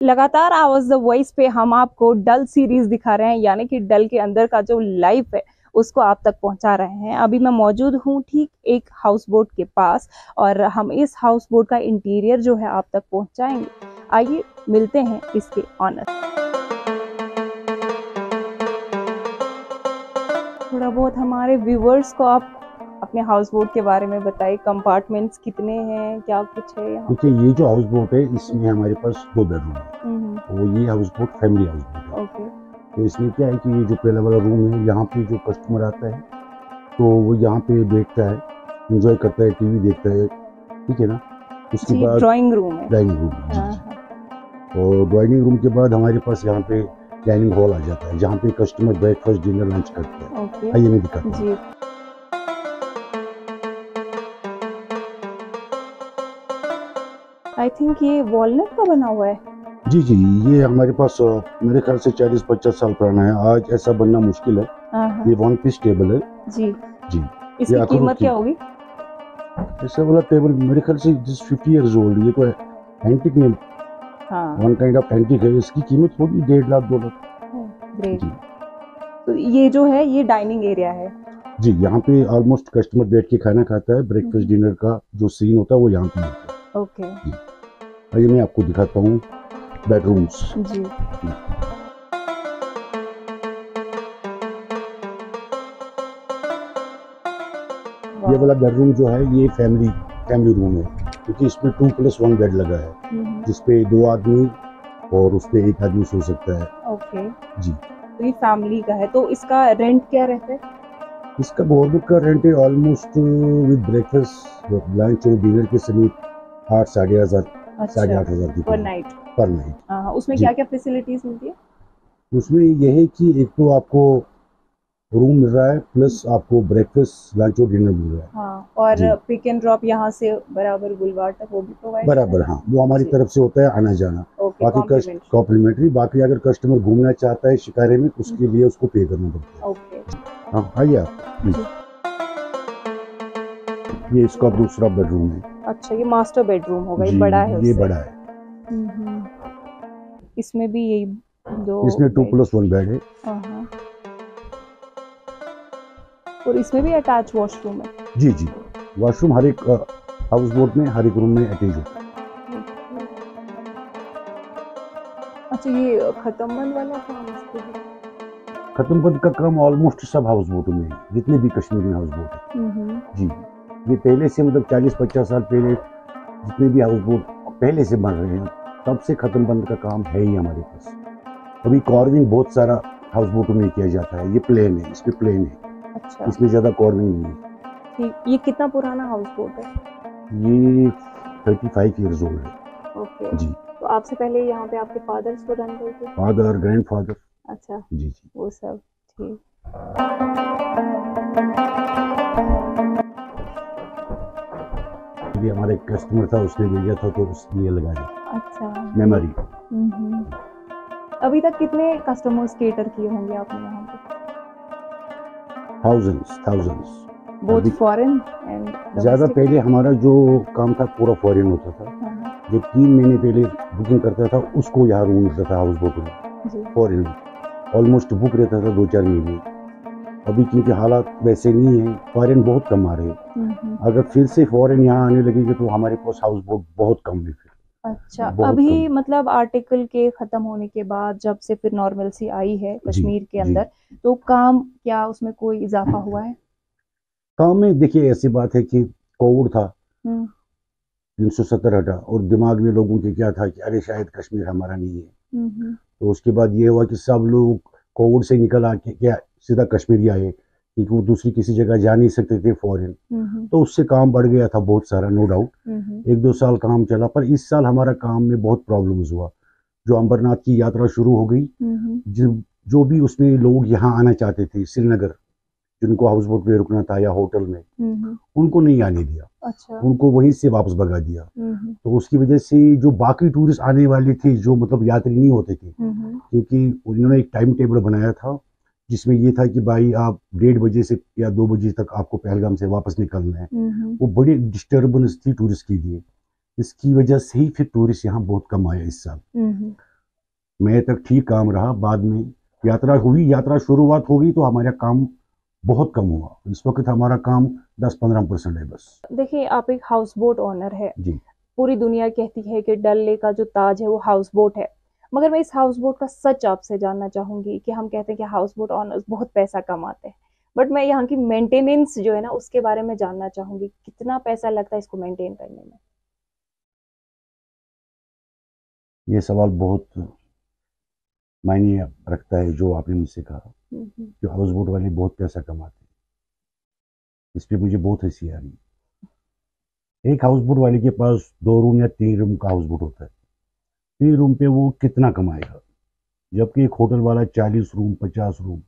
लगातार आवाज the voice पे हम आपको डल सीरीज दिखा रहे हैं, यानी कि डल के अंदर का जो लाइफ है उसको आप तक पहुंचा रहे हैं। अभी मैं मौजूद हूं ठीक एक हाउस बोट के पास और हम इस हाउस बोट का इंटीरियर जो है आप तक पहुंचाएंगे। आइए मिलते हैं इसके ऑनर। थोड़ा बहुत हमारे व्यूवर्स को आप अपने हाउस बोट के बारे में बताइए। कंपार्टमेंट्स कितने हैं, क्या कुछ है यहाँ? देखिए, ये जो हाउस बोट है इसमें हमारे पास 2 बेडरूम है। तो ये house boat family house boat है। ओके। तो इसमें क्या है कि ये जो पहला वाला रूम है, यहाँ पे जो कस्टमर आता है तो वो यहाँ पे बैठता है, एंजॉय करता है, टीवी देखता है, ठीक है ना। उसके बाद ड्राइंग रूम है। डाइनिंग रूम है, जी। और डाइनिंग रूम के बाद हमारे पास यहाँ पे डाइनिंग हॉल आ जाता है, जहाँ पे कस्टमर ब्रेकफास्ट, डिनर, लंच करते हैं। ओके। आइए मैं दिखाता हूँ। आई थिंक ये वॉलनट का बना हुआ है। जी जी, ये हमारे पास मेरे ख्याल से 40-50 साल पुराना है। आज ऐसा बनना मुश्किल है। ये 1 पीस टेबल है। जी जी। इसकी कीमत क्या होगी? ऐसा वाला टेबल मेरे ख्याल से 50 इयर्स ओल्ड। ये तो एंटीक में, वन काइंड ऑफ एंटीक है। इसकी कीमत होगी 1.5 लाख 2 लाख। ग्रेट। तो ये जो है ये डाइनिंग एरिया है। जी, यहाँ पे ऑलमोस्ट कस्टमर बैठ के खाना खाता है। ब्रेकफास्ट, डिनर का जो सीन होता है वो यहाँ पे होता है। ओके। आइए मैं आपको दिखाता हूँ बेडरूम्स। जी। ये वाला बेडरूम जो है ये फैमिली रूम है, क्योंकि इसमें 2+1 बेड लगा है, जिसपे 2 आदमी और उस पे 1 आदमी सो सकता है। ओके जी। तो ये फैमिली का है, तो इसका रेंट क्या रहता है? इसका बोर्ड का रेंट है ऑलमोस्ट विद ब्रेकफास्ट, लंच और डिनर के समेत 8,500 की पर नाइट। उसमें क्या क्या फैसिलिटीज मिलती है? उसमें यह है कि एक तो आपको रूम मिल रहा है, प्लस आपको ब्रेकफास्ट, लंच और डिनर मिल रहा है। और पिक एंड ड्रॉप यहाँ से बराबर बुलवार तक वो भी प्रोवाइड बराबर। हाँ, वो हमारी तरफ से होता है आना जाना। बाकी कॉम्प्लीमेंट्री। बाकी अगर कस्टमर घूमना चाहता है शिकारे में, उसके लिए उसको पे करना पड़ता है। ओके। हाँ, आइए आप। ये इसका दूसरा बेडरूम है। अच्छा, ये मास्टर बेडरूम होगा। ये बड़ा है। ये बड़ा है। इसमें भी यही दो। इसमें 2+1 बेड है। और इसमें भी अटैच वॉशरूम है। जी जी, वॉशरूम हर एक हाउस बोट में, हर एक रूम में अटैच होता है। अच्छा, ये खत्म बंद वाला काम? खत्म बंद का काम ऑलमोस्ट सब हाउस बोटों में है, जितने भी कश्मीरी हाउस बोट है। जी, ये पहले से मतलब 40-50 साल पहले जितने भी हाउस बोट पहले से बन रहे हैं, तब से खत्म बंद का काम है ही हमारे पास। अभी कार्विंग बहुत सारा हाउस बोटों में किया जाता है। ये प्लेन है, इसमें प्लेन है। अच्छा। इसमें ज्यादा कार्विंग नहीं है। ठीक। ये कितना पुराना हाउस बोट है? ये 35 इयर्स ओल्ड है। ओके। जी। तो आपसे पहले यहाँ पे आपके फादर्स को रन करते थे? Father, grandfather. अच्छा। जी जी, वो सब। ठीक। ये हमारा एक कस्टमर था, उसने भेजा था तो उसने लगा दिया। अच्छा, मेमोरी। अभी तक कितने कस्टमर्स केटर किए होंगे आपने यहाँ पे? थाउजेंड्स। बोथ फॉरेन एंड ज्यादा पहले हमारा जो काम था पूरा फॉरेन होता था। जो 3 महीने पहले बुकिंग करता था उसको यहाँ रूम मिलता था हाउस बोट में। फॉरेन ऑलमोस्ट बुक रहता था 2-4 महीने। अभी क्योंकि हालात वैसे नहीं है, फॉरेन बहुत कम आ रहे हैं। अगर फिर से फॉरेन यहाँ आने लगेगी तो हमारे पास हाउस बोट बहुत कम है फिर। अच्छा, अभी मतलब आर्टिकल के खत्म होने के बाद जब से फिर नॉर्मलसी आई है कश्मीर के अंदर, तो काम क्या उसमें कोई इजाफा हुआ है? काम में देखिए, ऐसी बात है कि कोविड था, 370 हटा, और दिमाग में लोगों के क्या था कि अरे शायद कश्मीर हमारा नहीं है। तो उसके बाद ये हुआ कि सब लोग कोविड से निकल आके क्या सीधा कश्मीर आए, क्योंकि वो दूसरी किसी जगह जा नहीं सकते थे फॉरेन। तो उससे काम बढ़ गया था बहुत सारा, नो डाउट। 1-2 साल काम चला, पर इस साल हमारा काम में बहुत प्रॉब्लम्स हुआ। जो अमरनाथ की यात्रा शुरू हो गई, जो भी उसमें लोग यहाँ आना चाहते थे श्रीनगर, जिनको हाउस बोट में रुकना था या होटल में, उनको नहीं आने दिया। अच्छा। उनको वहीं से वापस भगा दिया। तो उसकी वजह से जो बाकी टूरिस्ट आने वाले थे, जो मतलब यात्री नहीं होते थे, क्योंकि उन्होंने एक टाइम टेबल बनाया था जिसमें ये था कि भाई आप 1:30 बजे से या 2 बजे तक आपको पहलगाम से वापस निकलना है। वो बड़ी डिस्टर्बेंस थी टूरिस्ट के लिए। इसकी वजह से ही फिर टूरिस्ट यहाँ बहुत कम आया इस साल। मई तक ठीक काम रहा, बाद में यात्रा हुई, यात्रा शुरुआत हो गई तो हमारा काम बहुत कम हुआ। इस वक्त हमारा काम 10-15% है बस। देखिए, आप एक हाउस बोट ओनर है जी। पूरी दुनिया कहती है कि डल लेक का जो ताज है वो हाउस बोट है, मगर मैं इस हाउस बोट का सच आपसे जानना चाहूंगी कि हम कहते हैं कि हाउस बोट ओनर्स बहुत पैसा कमाते हैं, बट मैं यहाँ की मेंटेनेंस जो है ना उसके बारे में जानना चाहूंगी, कितना पैसा लगता है इसको मेंटेन करने में। ये सवाल बहुत मायने रखता है जो आपने मुझसे कहा कि हाउस बोट वाले बहुत पैसा कमाते हैं। इस पे मुझे बहुत हंसी आ रही है। एक हाउस बोट वाले के पास 2 रूम या 3 रूम का हाउस बोट होता है, 3 रूम पे वो कितना कमाएगा, जबकि एक होटल वाला 40 रूम 50 रूम,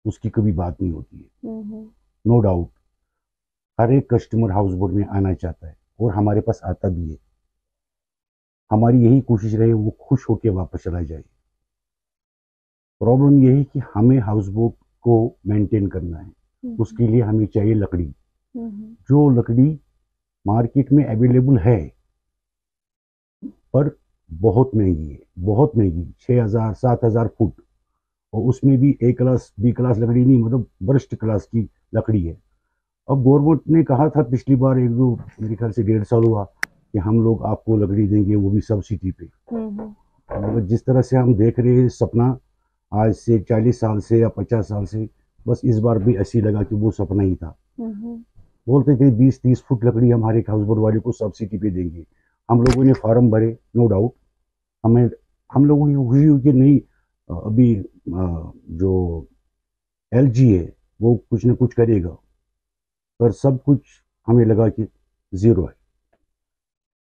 उसकी कभी बात नहीं होती है। नो डाउट हर एक कस्टमर हाउस बोट में आना चाहता है और हमारे पास आता भी है। हमारी यही कोशिश रहे वो खुश होकर वापस चला जाए। प्रॉब्लम यही कि हमें हाउस बोट को मेंटेन करना है, उसके लिए हमें चाहिए लकड़ी। जो लकड़ी मार्केट में अवेलेबल है पर बहुत महंगी है, बहुत महंगी, 6,000-7,000 फुट, और उसमें भी A क्लास B क्लास लकड़ी नहीं, मतलब वरिष्ठ क्लास की लकड़ी है। अब गवर्नमेंट ने कहा था पिछली बार 1-2 मेरे ख्याल से 1.5 साल हुआ कि हम लोग आपको लकड़ी देंगे, वो भी सब्सिडी पे। मगर जिस तरह से हम देख रहे हैं सपना आज से 40 साल से या 50 साल से, बस इस बार भी ऐसी लगा कि वो सपना ही था। बोलते थे 20-30 फुट लकड़ी हम हर एक हाउस बोट वाले को सब्सिडी पे देंगे। हम लोगों ने फार्म भरे, नो डाउट हम लोगों की खुशी हुई कि नहीं, अभी जो LG है वो कुछ ना कुछ करेगा, पर सब कुछ हमें लगा कि ज़ीरो है।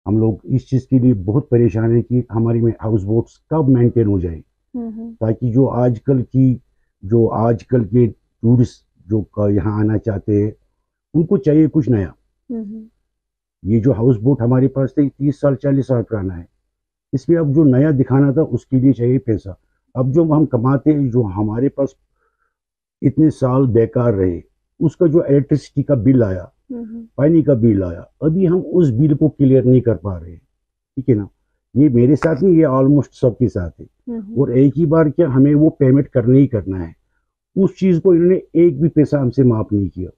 हम लोग इस चीज़ के लिए बहुत परेशान है कि हमारी में हाउस बोट्स कब मेंटेन हो जाए, ताकि जो आजकल के टूरिस्ट जो यहाँ आना चाहते हैं उनको चाहिए कुछ नया। ये जो हाउस बोट हमारे पास थे 30 साल 40 साल पुराना है, इसमें अब जो नया दिखाना था उसके लिए चाहिए पैसा। अब जो हम कमाते हैं, जो हमारे पास इतने साल बेकार रहे, उसका जो इलेक्ट्रिसिटी का बिल आया, पानी का बिल आया, अभी हम उस बिल को क्लियर नहीं कर पा रहे। ठीक है ना, ये मेरे साथ नहीं, ये ऑलमोस्ट सबके साथ है। और एक ही बार क्या, हमें वो पेमेंट करना ही करना है। उस चीज को इन्होंने एक भी पैसा हमसे माफ नहीं किया।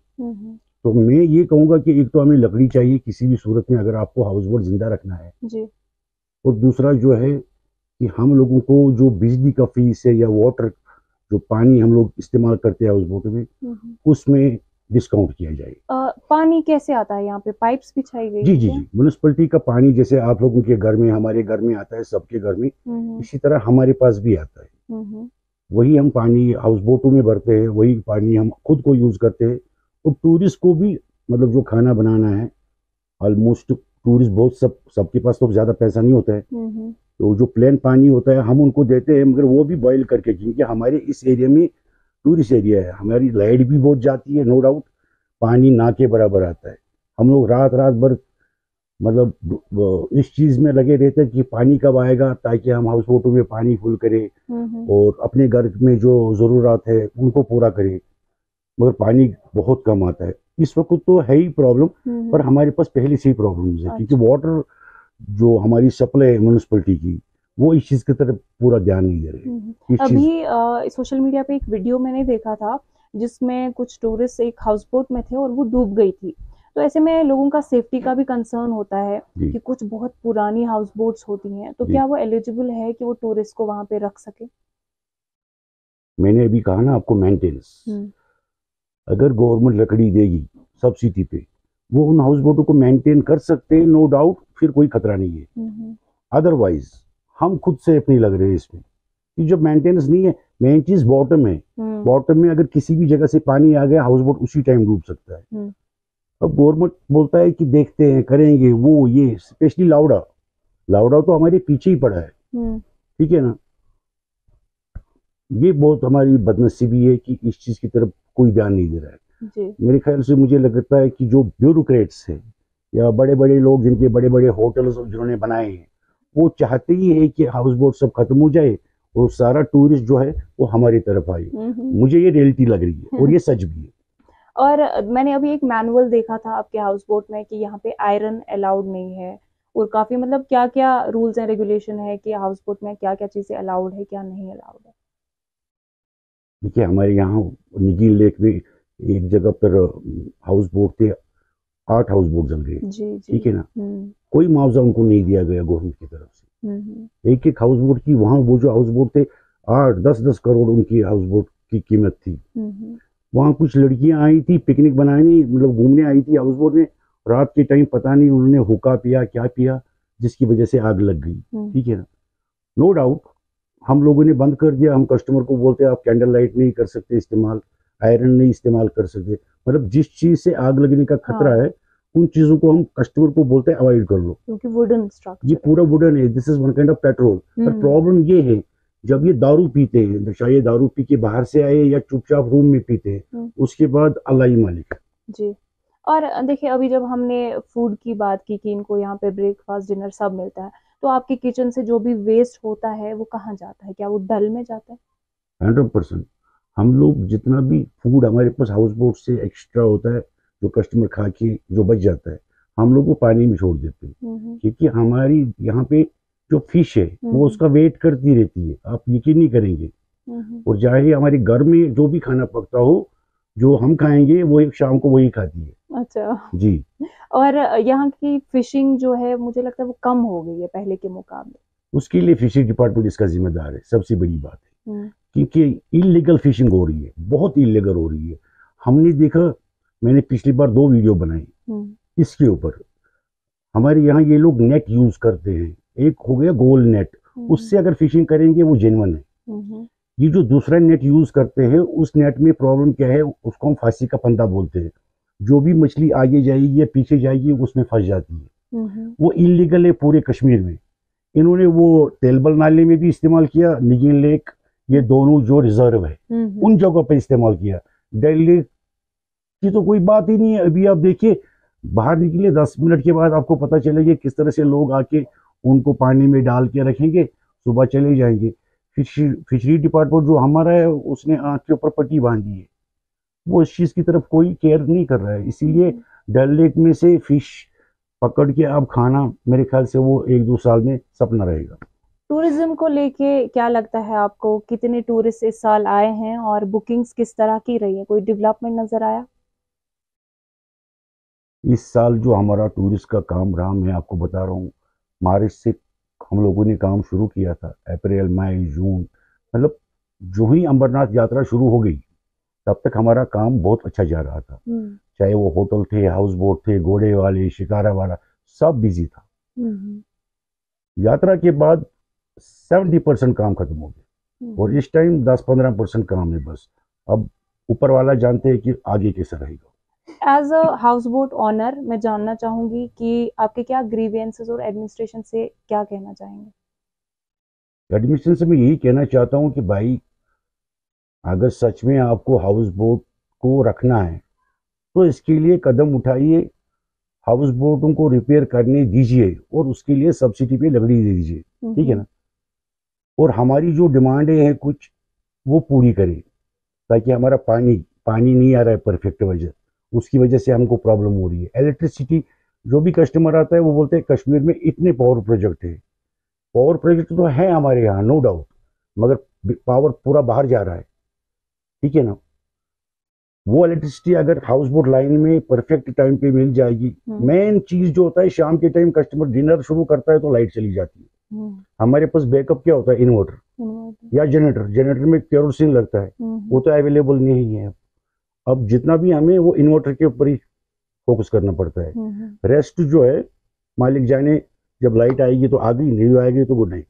तो मैं ये कहूंगा कि एक तो हमें लकड़ी चाहिए किसी भी सूरत में अगर आपको हाउस बोट जिंदा रखना है जी। और दूसरा जो है कि हम लोगों को जो बिजली का फीस है या वाटर जो पानी हम लोग इस्तेमाल करते हैं हाउस बोट में, उसमें डिस्काउंट किया जाए। पानी कैसे आता है यहाँ पे, पाइप्स बिछाई गई? जी जी जी, म्युनिसिपैलिटी का पानी जैसे आप लोगों के घर में, हमारे घर में आता है, सबके घर में, इसी तरह हमारे पास भी आता है। वही हम पानी हाउस बोटों में भरते हैं, वही पानी हम खुद को यूज करते हैं। और टूरिस्ट को भी, मतलब जो खाना बनाना है, ऑलमोस्ट टूरिस्ट बहुत सबके पास तो ज्यादा पैसा नहीं होता है, तो जो प्लेन पानी होता है हम उनको देते हैं, मगर वो भी बॉयल करके, क्योंकि हमारे इस एरिया में टूरिस्ट एरिया है, हमारी लाइट भी बहुत जाती है, नो डाउट, पानी ना के बराबर आता है। हम लोग रात भर मतलब इस चीज में लगे रहते हैं कि पानी कब आएगा, ताकि हम हाउस बोटों में पानी फुल करें और अपने घर में जो जरूरत है उनको पूरा करें, मगर पानी बहुत कम आता है। इस वक्त तो है ही प्रॉब्लम, पर हमारे पास पहले से ही प्रॉब्लम्स है, क्योंकि वाटर जो हमारी सप्लाई है म्युनिसिपैलिटी की, वो इस चीज की तरफ पूरा ध्यान नहीं दे रहे। अभी सोशल मीडिया पे एक वीडियो मैंने देखा था जिसमें कुछ टूरिस्ट एक हाउस बोट में थे और वो डूब गई थी। तो ऐसे में लोगों का सेफ्टी का भी कंसर्न होता है कि कुछ बहुत पुरानी हाउस बोट्स होती हैं, तो क्या वो एलिजिबल है कि वो टूरिस्ट को वहां पे रख सके? मैंने अभी कहा ना आपको, मेंटेनेंस, अगर गवर्नमेंट लकड़ी देगी सब्सिडी पे, वो उन हाउस बोटों को मेंटेन कर सकते हैं, नो डाउट, फिर कोई खतरा नहीं है। अदरवाइज हम खुद से अपनी लग रहे हैं इसमें कि जब मेंटेनेंस नहीं है, मेन चीज बॉटम है, बॉटम में अगर किसी भी जगह से पानी आ गया, हाउस बोट उसी टाइम डूब सकता है। अब गवर्नमेंट बोलता है कि देखते हैं, करेंगे, वो ये स्पेशली लावड़ा तो हमारे पीछे ही पड़ा है। ठीक है ना, ये बहुत हमारी बदनसीबी है कि इस चीज की तरफ कोई ध्यान नहीं दे रहा है। मेरे ख्याल से मुझे लगता है कि जो ब्यूरोक्रेट्स है या बड़े बड़े लोग जिनके बड़े बड़े होटल्स जिन्होंने बनाए हैं, वो चाहते ही है कि हाउस बोट सब खत्म हो जाए और सारा टूरिस्ट जो है वो हमारी तरफ आए। मुझे ये रियलिटी लग रही है और ये सच भी है। और मैंने अभी एक मैनुअल देखा था आपके हाउस बोट में कि यहाँ पे आयरन अलाउड नहीं है, और काफी मतलब क्या क्या रूल्स एंड रेगुलेशन है कि हाउस बोट में क्या क्या चीजें अलाउड है, क्या नहीं अलाउड है। देखिए हमारे यहाँ निगिल लेक में एक जगह पर हाउस बोट थे, 8 हाउस बोट जल गए। जी जी। ठीक है ना, कोई मुआवजा उनको नहीं दिया गया गवर्नमेंट की तरफ से। एक एक हाउस बोट की, वहाँ वो जो हाउस बोट थे 8-10 करोड़ उनकी हाउस बोट की कीमत थी। वहाँ कुछ लड़कियां आई थी पिकनिक बनाने, मतलब घूमने आई थी हाउस बोट में, रात के टाइम पता नहीं उन्होंने हुक्का पिया क्या पिया जिसकी वजह से आग लग गई। ठीक है ना, नो डाउट हम लोगों ने बंद कर दिया। हम कस्टमर को बोलते हैं आप कैंडल लाइट नहीं कर सकते इस्तेमाल, आयरन नहीं इस्तेमाल कर सकते, मतलब जिस चीज से आग लगने का खतरा है उन चीजों को हम कस्टमर को बोलते हैं अवॉइड कर लो, क्योंकि वुडन स्ट्रक्चर, ये पूरा वुडन है, this is one kind of petrol. पर प्रॉब्लम ये है जब ये दारू पीते हैं, चाहे ये दारू पी के बाहर से आए या चुपचाप रूम में पीते हैं, उसके बाद अल्लाह ही मालिक है जी। और देखिए अभी जब हमने फूड की बात की कि इनको यहाँ पे ब्रेकफास्ट डिनर सब मिलता है, तो आपके किचन से जो भी वेस्ट होता है वो कहाँ जाता है, क्या वो डल में जाता है? 100%। हम लोग जितना भी फूड हमारे पास हाउस बोट से एक्स्ट्रा होता है, जो कस्टमर खा के जो बच जाता है, हम लोग वो पानी में छोड़ देते हैं, क्योंकि हमारी यहाँ पे जो फिश है वो उसका वेट करती रहती है, आप यकीन नहीं करेंगे। और चाहे हमारे घर में जो भी खाना पकता हो, जो हम खाएंगे वो एक शाम को वही खाती है। अच्छा जी। और यहाँ की फिशिंग जो है मुझे लगता है वो कम हो गई है पहले के मुकाबले। उसके लिए फिशिंग डिपार्टमेंट इसका जिम्मेदार है, सबसे बड़ी बात है, क्योंकि इलीगल फिशिंग हो रही है, बहुत इलीगल हो रही है। हमने देखा, मैंने पिछली बार 2 वीडियो बनाई इसके ऊपर। हमारे यहाँ ये लोग नेट यूज करते हैं, एक हो गया गोल नेट, उससे अगर फिशिंग करेंगे वो जेन्युइन है। ये जो दूसरा नेट यूज करते हैं, उस नेट में प्रॉब्लम क्या है, उसको हम फांसी का फंदा बोलते हैं। जो भी मछली आगे जाएगी या पीछे जाएगी उसमें फंस जाती है। वो इलीगल है पूरे कश्मीर में। इन्होंने वो तेलबल नाले में भी इस्तेमाल किया, निगिल लेक, ये दोनों जो रिजर्व है उन जगहों पर इस्तेमाल किया। डल लेक की तो कोई बात ही नहीं है। अभी आप देखिए, बाहर निकले 10 मिनट के बाद आपको पता चलेगा किस तरह से लोग आके उनको पानी में डाल के रखेंगे, सुबह चले जाएंगे। फिशरी डिपार्टमेंट जो हमारा है उसने आंख के ऊपर पट्टी बांधी है, वो इस चीज की तरफ कोई केयर नहीं कर रहा है। इसीलिए डल लेक में से फिश पकड़ के आप खाना, मेरे ख्याल से वो 1-2 साल में सपना रहेगा। टूरिज्म को लेके क्या लगता है आपको, कितने टूरिस्ट इस साल आए हैं और बुकिंग्स किस तरह की रही है, कोई डेवलपमेंट नजर आया? इस साल जो हमारा टूरिस्ट का काम रहा, मैं आपको बता रहा हूँ, मार्च से हम लोगों ने काम शुरू किया था, अप्रैल मई जून, मतलब जो ही अमरनाथ यात्रा शुरू हो गई तब तक हमारा काम बहुत अच्छा जा रहा था। चाहे वो होटल थे, हाउस बोट थे, घोड़े वाले, शिकारा वाला, सब बिजी था। यात्रा के बाद 70% काम खत्म हो गया और इस टाइम 10-15% काम है बस। अब ऊपर वाला जानते हैं कि आगे कैसा रहेगा। As a houseboat owner मैं जानना चाहूंगी कि आपके क्या ग्रीवेंसेस और एडमिनिस्ट्रेशन से क्या कहना चाहेंगे? एडमिनिस्ट्रेशन से मैं यही कहना चाहता हूँ कि भाई, अगर सच में आपको हाउस बोट को रखना है तो इसके लिए कदम उठाइए, हाउस बोटों को रिपेयर करने दीजिए और उसके लिए सब्सिडी पे लकड़ी दे दीजिए, ठीक है ना। और हमारी जो डिमांडें हैं कुछ वो पूरी करें, ताकि हमारा पानी नहीं आ रहा है परफेक्ट वजह, उसकी वजह से हमको प्रॉब्लम हो रही है। इलेक्ट्रिसिटी, जो भी कस्टमर आता है वो बोलते हैं कश्मीर में इतने पावर प्रोजेक्ट है। पावर प्रोजेक्ट तो है हमारे यहाँ, नो डाउट, मगर पावर पूरा बाहर जा रहा है, ठीक है ना। वो इलेक्ट्रिसिटी अगर हाउस बोट लाइन में परफेक्ट टाइम पे मिल जाएगी। मेन चीज जो होता है, शाम के टाइम कस्टमर डिनर शुरू करता है तो लाइट चली जाती है। हमारे पास बैकअप क्या होता है, इन्वर्टर या जनरेटर में केरोसिन लगता है, वो तो अवेलेबल नहीं है। अब जितना भी हमें वो इन्वर्टर के ऊपर ही फोकस करना पड़ता है। रेस्ट जो है मालिक जाने, जब लाइट आएगी तो आ गई, नहीं आएगी तो गुड नाइट।